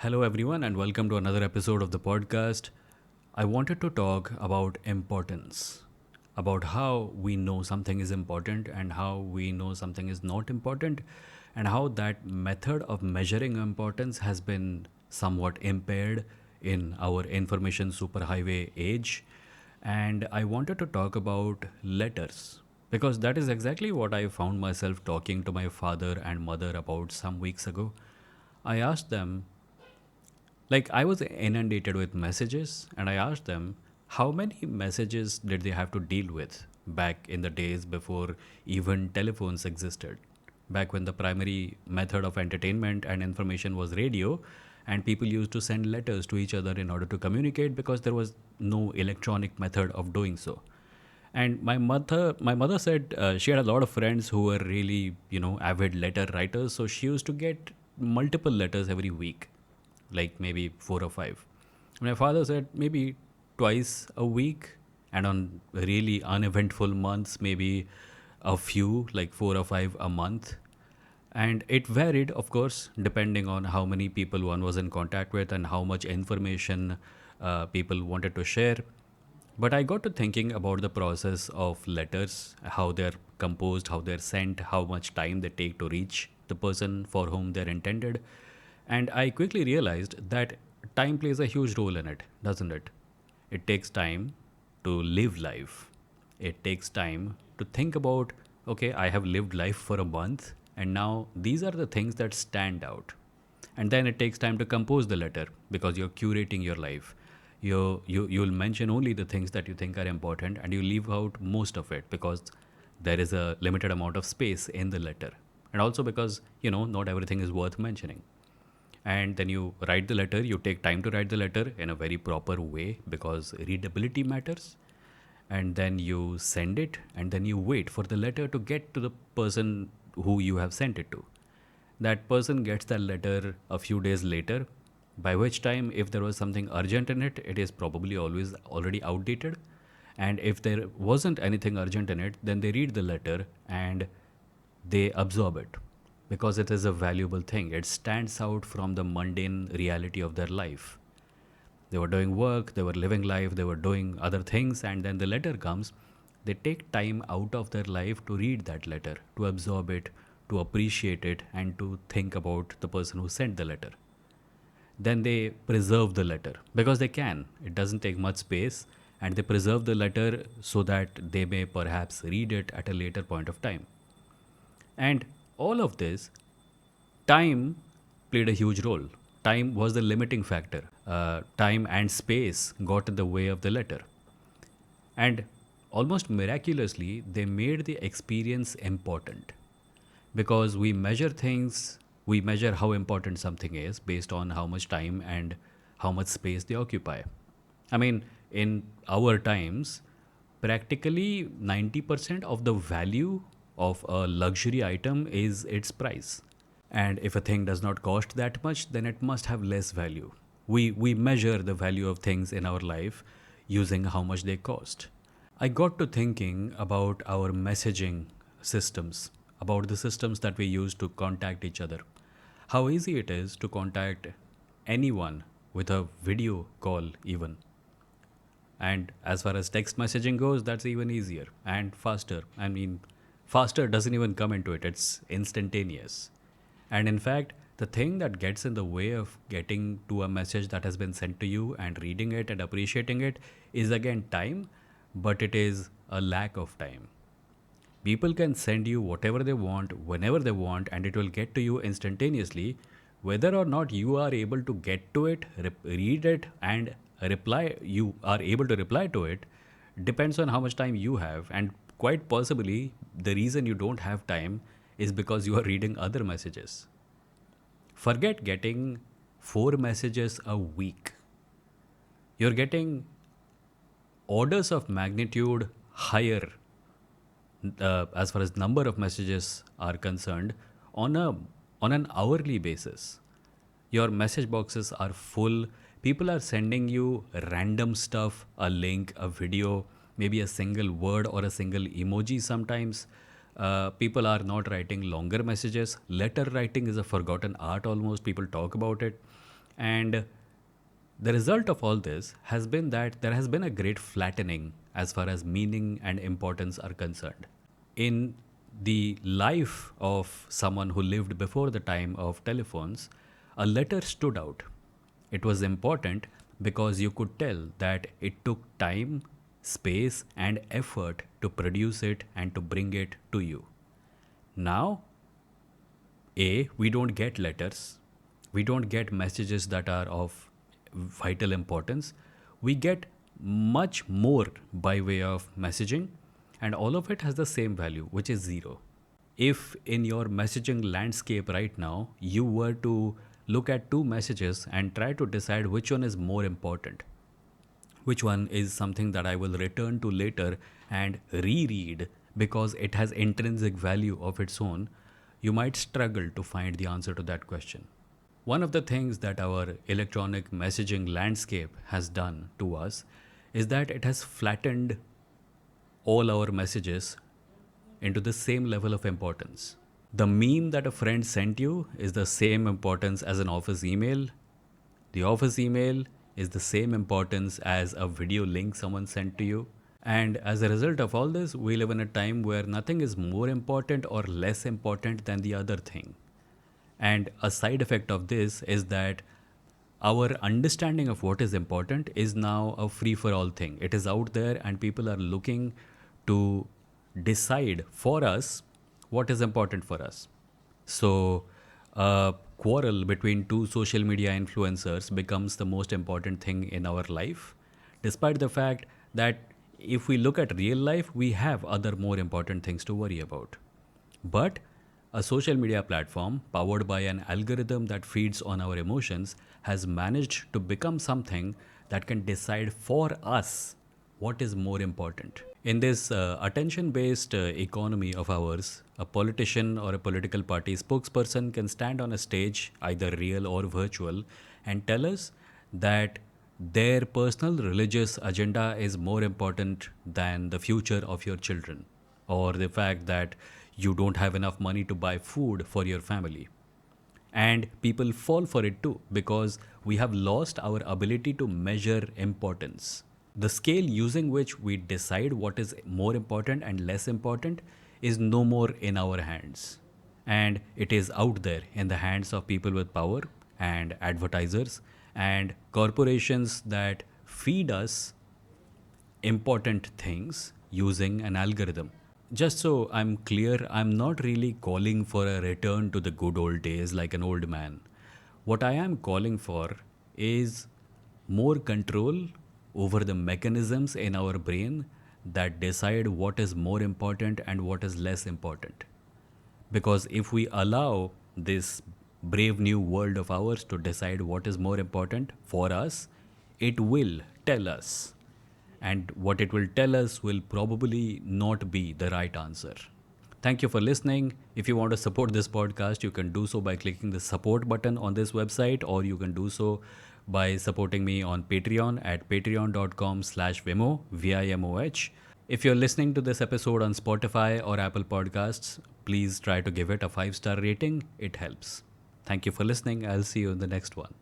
Hello, everyone, and welcome to another episode of the podcast. I wanted to talk about importance, about how we know something is important and how we know something is not important, and how that method of measuring importance has been somewhat impaired in our information superhighway age. And I wanted to talk about letters because that is exactly what I found myself talking to my father and mother about some weeks ago. I asked them, I was inundated with messages, and I asked them how many messages did they have to deal with back in the days before even telephones existed, back when the primary method of entertainment and information was radio, and people used to send letters to each other in order to communicate because there was no electronic method of doing so. And my mother said she had a lot of friends who were really, avid letter writers, so she used to get multiple letters every week, like maybe four or five. My father said maybe twice a week, and on really uneventful months, maybe a few, like four or five a month. And it varied, of course, depending on how many people one was in contact with and how much information people wanted to share. But I got to thinking about the process of letters, how they're composed, how they're sent, how much time they take to reach the person for whom they're intended. And I quickly realized that time plays a huge role in it, doesn't it? It takes time to live life. It takes time to think about, okay, I have lived life for a month, and now these are the things that stand out. And then it takes time to compose the letter because you're curating your life. You'll mention only the things that you think are important, and you leave out most of it because there is a limited amount of space in the letter, and also because not everything is worth mentioning. And then you write the letter, you take time to write the letter in a very proper way because readability matters. And then you send it, and then you wait for the letter to get to the person who you have sent it to. That person gets that letter a few days later, by which time, if there was something urgent in it, it is probably always already outdated. And if there wasn't anything urgent in it, then they read the letter and they absorb it because it is a valuable thing. It stands out from the mundane reality of their life. They were doing work, they were living life, they were doing other things, and then the letter comes. They take time out of their life to read that letter, to absorb it, to appreciate it, and to think about the person who sent the letter. Then they preserve the letter because they can. It doesn't take much space, and they preserve the letter so that they may perhaps read it at a later point of time. And all of this, time played a huge role. Time was the limiting factor. Time and space got in the way of the letter. And almost miraculously, they made the experience important because we measure how important something is based on how much time and how much space they occupy. I mean, in our times, practically 90% of the value of a luxury item is its price. And if a thing does not cost that much, then it must have less value. We measure the value of things in our life using how much they cost. I got to thinking about our messaging systems, about the systems that we use to contact each other. How easy it is to contact anyone with a video call, even. And as far as text messaging goes, that's even easier and faster. I mean, faster doesn't even come into it, it's instantaneous. And in fact, the thing that gets in the way of getting to a message that has been sent to you and reading it and appreciating it is again time, but it is a lack of time. People can send you whatever they want, whenever they want, and it will get to you instantaneously. Whether or not you are able to get to it, read it, and you are able to reply to it, depends on how much time you have. And quite possibly, the reason you don't have time is because you are reading other messages. Forget getting four messages a week. You're getting orders of magnitude higher as far as number of messages are concerned on a on an hourly basis. Your message boxes are full. People are sending you random stuff, a link, a video, maybe a single word or a single emoji sometimes. People are not writing longer messages. Letter writing is a forgotten art almost. People talk about it. And the result of all this has been that there has been a great flattening as far as meaning and importance are concerned. In the life of someone who lived before the time of telephones, a letter stood out. It was important because you could tell that it took time, space, and effort to produce it and to bring it to you. Now, we don't get letters, we don't get messages that are of vital importance. We get much more by way of messaging, and all of it has the same value, which is zero. If in your messaging landscape right now you were to look at two messages and try to decide which one is more important, which one is something that I will return to later and reread because it has intrinsic value of its own, you might struggle to find the answer to that question. One of the things that our electronic messaging landscape has done to us is that it has flattened all our messages into the same level of importance. The meme that a friend sent you is the same importance as an office email. The office email is the same importance as a video link someone sent to you. And as a result of all this, we live in a time where nothing is more important or less important than the other thing. And a side effect of this is that our understanding of what is important is now a free for all thing. It is out there, and people are looking to decide for us what is important for us. So, a quarrel between two social media influencers becomes the most important thing in our life, despite the fact that if we look at real life, we have other more important things to worry about. But a social media platform powered by an algorithm that feeds on our emotions has managed to become something that can decide for us what is more important. In this attention based economy of ours, a politician or a political party spokesperson can stand on a stage, either real or virtual, and tell us that their personal religious agenda is more important than the future of your children, or the fact that you don't have enough money to buy food for your family. And people fall for it too because we have lost our ability to measure importance. The scale using which we decide what is more important and less important is no more in our hands. And it is out there in the hands of people with power and advertisers and corporations that feed us important things using an algorithm. Just so I'm clear, I'm not really calling for a return to the good old days like an old man. What I am calling for is more control over the mechanisms in our brain that decide what is more important and what is less important. Because if we allow this brave new world of ours to decide what is more important for us, it will tell us. And what it will tell us will probably not be the right answer. Thank you for listening. If you want to support this podcast, you can do so by clicking the support button on this website, or you can do so by supporting me on Patreon at patreon.com/Vimoh, VIMOH. If you're listening to this episode on Spotify or Apple Podcasts, please try to give it a 5-star rating. It helps. Thank you for listening. I'll see you in the next one.